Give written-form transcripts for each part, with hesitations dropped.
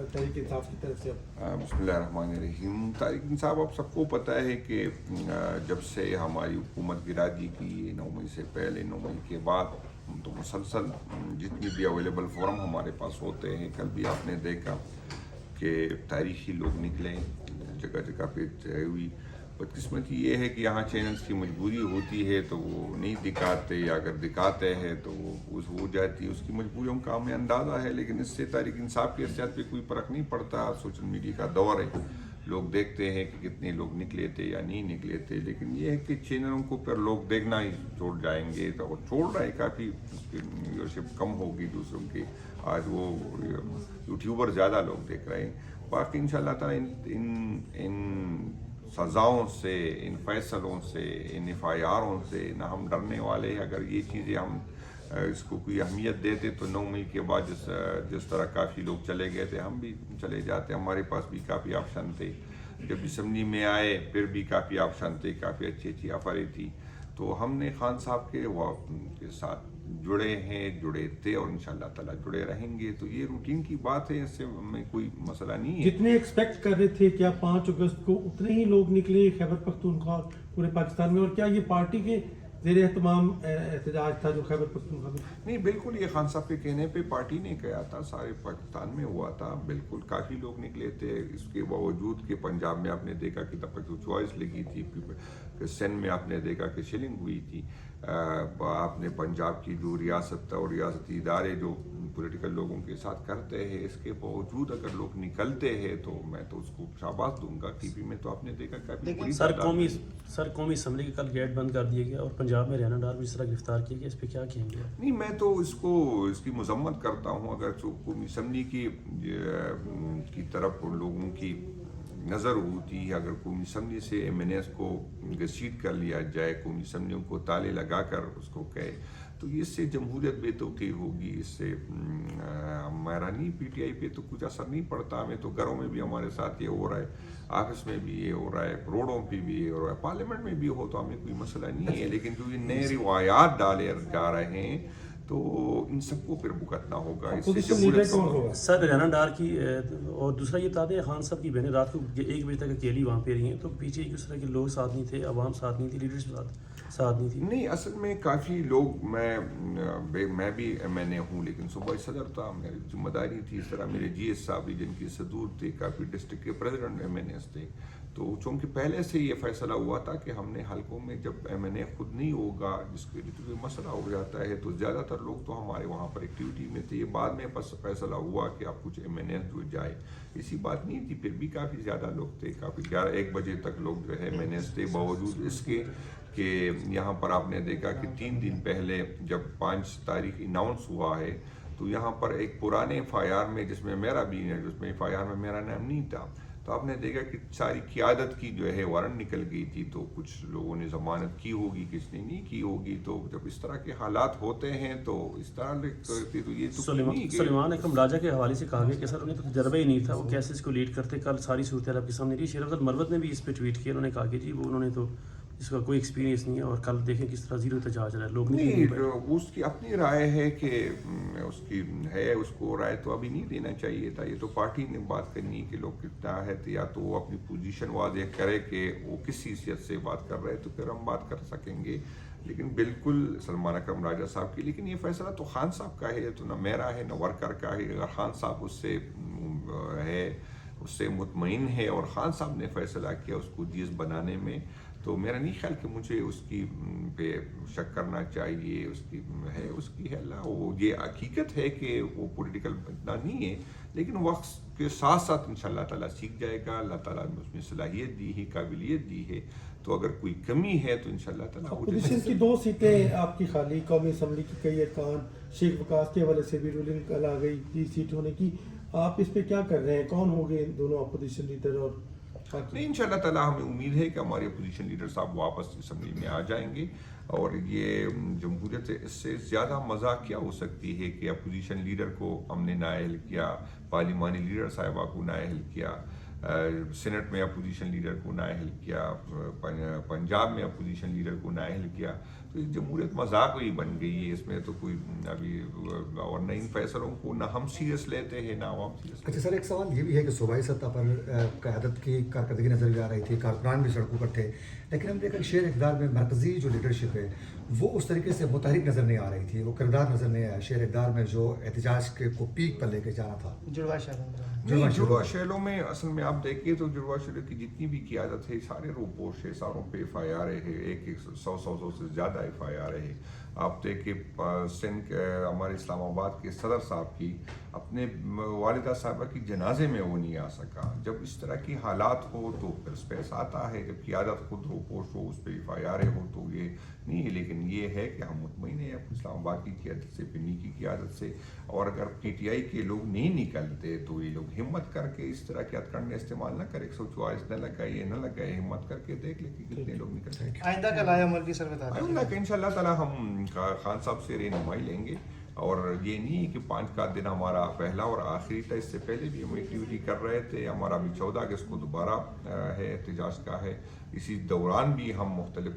تحریک انصاف کی طرف سے؟ بسم اللہ الرحمن الرحیم. تحریک انصاف آپ سب کو پتہ ہے کہ جب سے ہماری حکومت گرا دی گئی 9 مئی سے پہلے 9 مئی کے بعد تو مسلسل جتنی بھی اویلیبل فورم ہمارے پاس ہوتے ہیں، کل بھی آپ نے دیکھا کہ تاریخی لوگ نکلے جگہ جگہ پہ ہوئی. بدقسمتی یہ ہے کہ یہاں چینلز کی مجبوری ہوتی ہے تو وہ نہیں دکھاتے، یا اگر دکھاتے ہیں تو وہ ہو جاتی ہے. اس کی مجبوریوں کا ہمیں اندازہ ہے، لیکن اس سے تحریک انصاف کی حیثیت پہ کوئی فرق نہیں پڑتا. سوشل میڈیا کا دور ہے، لوگ دیکھتے ہیں کہ کتنے لوگ نکلے تھے یا نہیں نکلے تھے، لیکن یہ ہے کہ چینلوں کو پھر لوگ دیکھنا ہی چھوڑ جائیں گے. تو وہ چھوڑ رہے، کافی اس کی ویورشپ کم ہوگی دوسروں کی. آج وہ یوٹیوبر زیادہ لوگ دیکھ رہے ہیں. باقی انشاءاللہ تعالیٰ ان سزاؤں سے، ان فیصلوں سے، ان FIRوں سے نہ ہم ڈرنے والے ہیں. اگر یہ چیزیں ہم اس کو کوئی اہمیت دیتے تو 9 مئی کے بعد جس طرح کافی لوگ چلے گئے تھے ہم بھی چلے جاتے. ہمارے پاس بھی کافی آپشن تھے. جب اسمبلی میں آئے پھر بھی کافی آپشن تھے، کافی اچھی آفریں تھی. تو ہم نے خان صاحب کے ساتھ جڑے تھے اور انشاءاللہ تعالیٰ جڑے رہیں گے. تو یہ روٹین کی بات ہے، اس سے ہمیں کوئی مسئلہ نہیں ہے. جتنے ایکسپیکٹ کر رہے تھے کیا 5 اگست کو اتنے ہی لوگ نکلے خیبر پختونخوا پورے پاکستان میں؟ اور کیا یہ پارٹی کے زیر اہتمام احتجاج تھا جو خیبر پختونخوا میں؟ نہیں، بالکل یہ خان صاحب کے کہنے پہ پارٹی نے کہا تھا، سارے پاکستان میں ہوا تھا. بالکل کافی لوگ نکلے تھے. اس کے باوجود کہ پنجاب میں آپ نے دیکھا کہ تب تک چوائس لگی تھی، سندھ میں آپ نے دیکھا کہ شلنگ ہوئی تھی. آپ نے پنجاب کی جو ریاست اور ریاستی ادارے جو پولیٹیکل لوگوں کے ساتھ کرتے ہیں، اس کے باوجود اگر لوگ نکلتے ہیں تو میں تو اس کو شاباش دوں گا. ٹی وی میں تو آپ نے دیکھا کافی بڑی سر قومی اسمبلی کا کل گیٹ بند کر دیا گیا اور پنجاب میں ریانا ڈار بھی اس طرح گرفتار کیا گیا، اس پہ کیا کہیں گے؟ نہیں، میں تو اس کی مذمت کرتا ہوں. اگر قومی اسمبلی کی طرف لوگوں کی نظر ہوتی ہے، اگر قومی اسمبلی سے MNAs کو گھسیٹ کر لیا جائے، قومی اسمبلیوں کو تالے لگا کر اس کو کہے، تو اس سے جمہوریت بے توقع ہوگی. اس سے ہمارا نہیں PTI پہ تو کچھ اثر نہیں پڑتا. ہمیں تو گھروں میں بھی ہمارے ساتھ یہ ہو رہا ہے، آفس میں بھی یہ ہو رہا ہے، روڈوں پہ بھی یہ ہو رہا ہے، پارلیمنٹ میں بھی ہو تو ہمیں کوئی مسئلہ نہیں ہے. لیکن جو یہ نئے روایات ڈالے جا رہے ہیں تو ان سب کو پھر بھگتنا ہوگا. اس سے جمہوریت سر ریانا ڈار کی اور دوسرا یہ بتا دیں، خان صاحب کی بہنیں رات کو 1 بجے تک اکیلی وہاں پہ رہی ہیں، تو پیچھے کس طرح کے لوگ ساتھ نہیں تھے، عوام ساتھ نہیں تھی، لیڈرز ساتھ نہیں تھی؟ نہیں، اصل میں کافی لوگ، میں بھی MNA ہوں، لیکن صوبائی صدر تھا، میری ذمہ داری تھی. اس طرح میرے GS صاحب بھی جن کی صدور تھے، کافی ڈسٹرکٹ کے پریزیڈنٹ MNAs تھے. تو چونکہ پہلے سے یہ فیصلہ ہوا تھا کہ ہم نے حلقوں میں جب MNA خود نہیں ہوگا، جس کے لیے کوئی مسئلہ ہو جاتا ہے، تو زیادہ تر لوگ تو ہمارے وہاں پر ایکٹیویٹی میں تھے. یہ بعد میں فیصلہ ہوا کہ اب کچھ MNAs جو جائے، ایسی بات نہیں تھی. پھر بھی کافی زیادہ لوگ تھے، کافی 11-1 بجے تک لوگ جو ہے MNAs تھے. باوجود اس کے کہ یہاں پر آپ نے دیکھا کہ 3 دن پہلے جب 5 تاریخ اناؤنس ہوا ہے تو یہاں پر ایک پرانے FIR میں، جس میں میرا بھی ہے، جس میں FIR میں میرا نام نہیں تھا، تو آپ نے دیکھا کہ ساری قیادت کی جو ہے وارنٹ نکل گئی تھی. تو کچھ لوگوں نے ضمانت کی ہوگی، کس نے نہیں کی ہوگی. تو جب اس طرح کے حالات ہوتے ہیں تو اس طرح کرتے تو یہ تو سلیمان اکرم راجہ کے حوالے سے کہا گیا کہ سر انہیں تو تجربہ ہی نہیں تھا، وہ کیسے اس کو لیڈ کرتے. کل ساری صورتحال آپ کے سامنے رہی. شیر افضل مروت نے بھی اس پہ ٹویٹ کیا، انہوں نے کہا کہ جی انہوں نے تو اس کا کوئی ایکسپیرینس نہیں ہے، اور کل دیکھیں کس طرح زیرو احتجاج رہا ہے. لوگ نہیں، اس کی اپنی رائے ہے کہ اس کی ہے، اس کو رائے تو ابھی نہیں دینا چاہیے تھا. یہ تو پارٹی نے بات کرنی کہ لوگ کتنا ہے، یا تو وہ اپنی پوزیشن واضح کرے کہ وہ کس حیثیت سے بات کر رہے تو پھر ہم بات کر سکیں گے. لیکن بالکل سلمان اکرم راجہ صاحب کی، لیکن یہ فیصلہ تو خان صاحب کا ہے، تو نہ میرا ہے نہ ورکر کا ہے. اگر خان صاحب اس سے مطمئن ہے اور خان صاحب نے فیصلہ کیا اس کو جیز بنانے میں، تو میرا نہیں خیال کہ مجھے اس کی پہ شک کرنا چاہیے. اس کی ہے اللہ، وہ یہ حقیقت ہے کہ وہ پولیٹیکل اتنا نہیں ہے، لیکن وقت کے ساتھ ساتھ انشاءاللہ تعالیٰ سیکھ جائے گا. اللہ تعالیٰ نے اس میں صلاحیت دی ہے، قابلیت دی ہے. تو اگر کوئی کمی ہے تو انشاءاللہ تعالیٰ اپوزیشن کی 2 سیٹیں آپ کی خالی، قومی اسمبلی کی کئی ارکان، شیخ وقاص کے حوالے سے بھی رولنگ کل آ گئی 30 سیٹ ہونے کی. آپ اس پہ کیا کر رہے ہیں؟ کون ہوں گے دونوں اپوزیشن لیڈر؟ اور نہیں، انشاءاللہ تعالیٰ ہمیں امید ہے کہ ہمارے اپوزیشن لیڈر صاحب واپس اسمبلی میں آ جائیں گے. اور یہ جمہوریت اس سے زیادہ مزہ کیا ہو سکتی ہے کہ اپوزیشن لیڈر کو ہم نے نااہل کیا، پارلیمانی لیڈر صاحبہ کو نااہل کیا. سینٹ میں اپوزیشن لیڈر کو نااہل کیا، پنجاب میں اپوزیشن لیڈر کو نااہل کیا. تو یہ جمہوریت مذاق ہی بن گئی ہے، اس میں تو کوئی ابھی اور نہ ان فیصلوں کو نہ ہم سیریس لیتے ہیں نہ عوام سیریس. اچھا سر، ایک سوال یہ بھی ہے کہ صوبائی سطح پر قیادت کی کارکردگی نظر آ رہی تھی، کارکنان بھی سڑکوں پر تھے، لیکن ہم دیکھا کہ شیر اقتدار میں مرکزی جو لیڈرشپ ہے وہ اس طریقے سے متحرک نظر نہیں آ رہی تھی، وہ کردار نظر نہیں آیا شیر اقتدار میں جو احتجاج کو پیک پر لے کے جانا تھا. جڑواں شہروں میں اصل میں آپ دیکھیے تو جڑواں شہروں کی جتنی بھی قیادت ہے سارے روپوش ہے، ساروں پہ ایف آئی آر ہے، ایک 100 سے زیادہ ایف آئی آر ہے. آپ دیکھیں سندھ ہمارے اسلام آباد کے صدر صاحب کی اپنے والدہ صاحبہ کی جنازے میں وہ نہیں آ سکا. جب اس طرح کی حالات ہو تو پھر اسپیس آتا ہے، جب قیادت خود روپوش ہو اس پہ ایف آئی آر ہو تو یہ نہیں ہے. لیکن یہ ہے کہ ہم مطمئن ہیں اسلام آباد کی قیادت سے، پنی کی قیادت سے، اور اگر پی ٹی آئی کے لوگ نہیں نکلتے تو یہ لوگ ہمت کر کے اس طرح کے ہتھ کنڈے استعمال نہ کرے. 144 نہ لگائے نہ لگائے، ہمت کر کے دیکھ لیں کہ کتنے لوگ نکلتے ہیں. آئندہ کا لائحہ عمل کی سر بتا دیں. آئندہ کہ ان شاء اللہ تعالیٰ ہم خان صاحب سے رہنمائی لیں گے، اور یہ نہیں کہ 5 کا دن ہمارا پہلا اور آخری تھا، اس سے پہلے بھی ہم ایکٹیویٹی کر رہے تھے. ہمارا بھی 14 اگست کو دوبارہ ہے احتجاج کا ہے. اسی دوران بھی ہم مختلف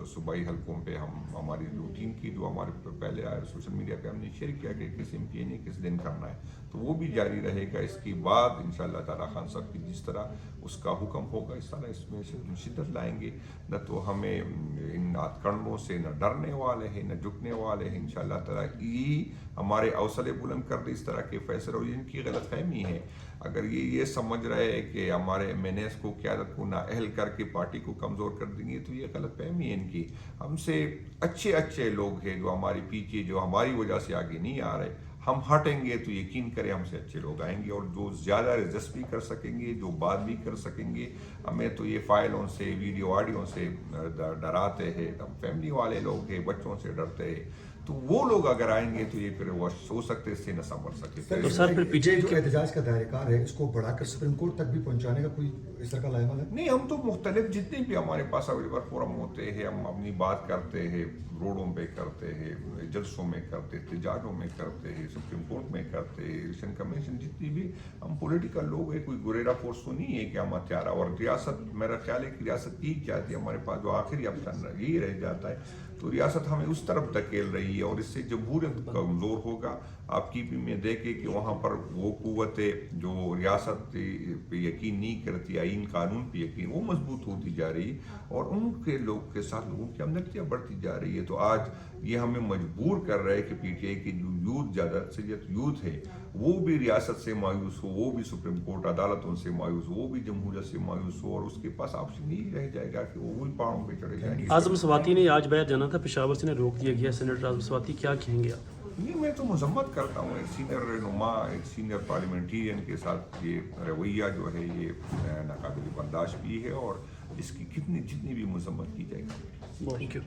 صوبائی حلقوں پہ ہماری روٹین کی جو ہمارے پہلے سوشل میڈیا پہ ہم نے شیئر کیا کہ کس ایم پی اے نے کس دن کرنا ہے، تو وہ بھی جاری رہے گا. اس کے بعد انشاءاللہ تعالیٰ خان صاحب کی جس طرح اس کا حکم ہوگا اس طرح اس میں سے شدت لائیں گے. نہ تو ہمیں ان ہتھ کنڈوں سے نہ ڈرنے والے ہیں نہ جھکنے والے ہیں. انشاءاللہ تعالیٰ یہ ہمارے حوصلے بلند کر دے اس طرح کے فیصلے. اور ان کی غلط فہمی ہے، اگر یہ سمجھ رہے ہیں کہ ہمارے ایم این ایس کو قیادت کو نااہل کر کے پارٹی کو کمزور کر دیں گے تو یہ غلط فہمی ہے ان کی. ہم سے اچھے لوگ ہیں جو ہمارے پیچھے جو ہماری وجہ سے آگے نہیں آ رہے، ہم ہٹیں گے تو یقین کریں ہم سے اچھے لوگ آئیں گے، اور جو زیادہ ریزسٹ بھی کر سکیں گے، جو بات بھی کر سکیں گے. ہمیں تو یہ فائلوں سے ویڈیو آڈیو سے ڈراتے ہیں، ہم فیملی والے لوگ ہیں، بچوں سے ڈرتے ہیں. تو وہ لوگ اگر آئیں گے تو یہ پھر وہ ہو سکتے اس سے نہ سنبھل سکے. تو سر پھر پیچھے جو احتجاج کا دائرہ کار ہے اس کو بڑھا کر سپریم کورٹ تک بھی پہنچانے کا کوئی اس طرح کا لائحہ ہے؟ نہیں، ہم تو مختلف جتنے بھی ہمارے پاس اویلیبل فورم ہوتے ہیں ہم اپنی بات کرتے ہیں، روڈوں پہ کرتے ہیں، جلسوں میں کرتے، احتجاجوں میں کرتے ہیں، سپریم کورٹ میں کرتے ہیں، الیکشن کمیشن جتنی بھی ہم پولیٹیکل لوگ ہیں. کوئی گریرا فورس تو نہیں ہے کہ ہم ہتھیارا. اور ریاست میرا خیال ہے کہ ریاست جیت جاتی ہے، ہمارے پاس جو آخری آپشن یہی رہ جاتا ہے. تو ریاست ہمیں اس طرف دھکیل رہی ہے اور اس سے جمہوریت کمزور ہوگا. آپ کی بھی میں دیکھے کہ وہاں پر وہ قوتیں جو ریاست پہ یقین نہیں کرتی، آئین قانون پہ یقین، وہ مضبوط ہوتی جا رہی ہے اور ان کے لوگ کے ساتھ لوگوں کی ہمدردیاں بڑھتی جا رہی ہے. تو آج یہ ہمیں مجبور کر رہے ہیں کہ پی ٹی آئی کی جو یوتھ زیادہ اکثریت یوتھ ہے وہ بھی ریاست سے مایوس ہو، وہ بھی سپریم کورٹ عدالتوں سے مایوس ہو، وہ بھی جمہوریت سے مایوس ہو، اور اس کے پاس آپشن نہیں رہ جائے گا کہ وہ وہی پاؤں پہ چڑھے جائیں گے. اعظم سواتی نے آج بیعت جانا تھا، پشاور سے روک دیا گیا. سینیٹر اعظم سواتی کیا کہیں گے آپ؟ نہیں، میں تو مذمت کرتا ہوں ایک سینئر رہنما، ایک سینئر پارلیمنٹرین کے ساتھ یہ رویہ جو ہے یہ ناقابل برداشت بھی ہے، اور اس کی جتنی بھی مذمت کی جائے گی. Thank you.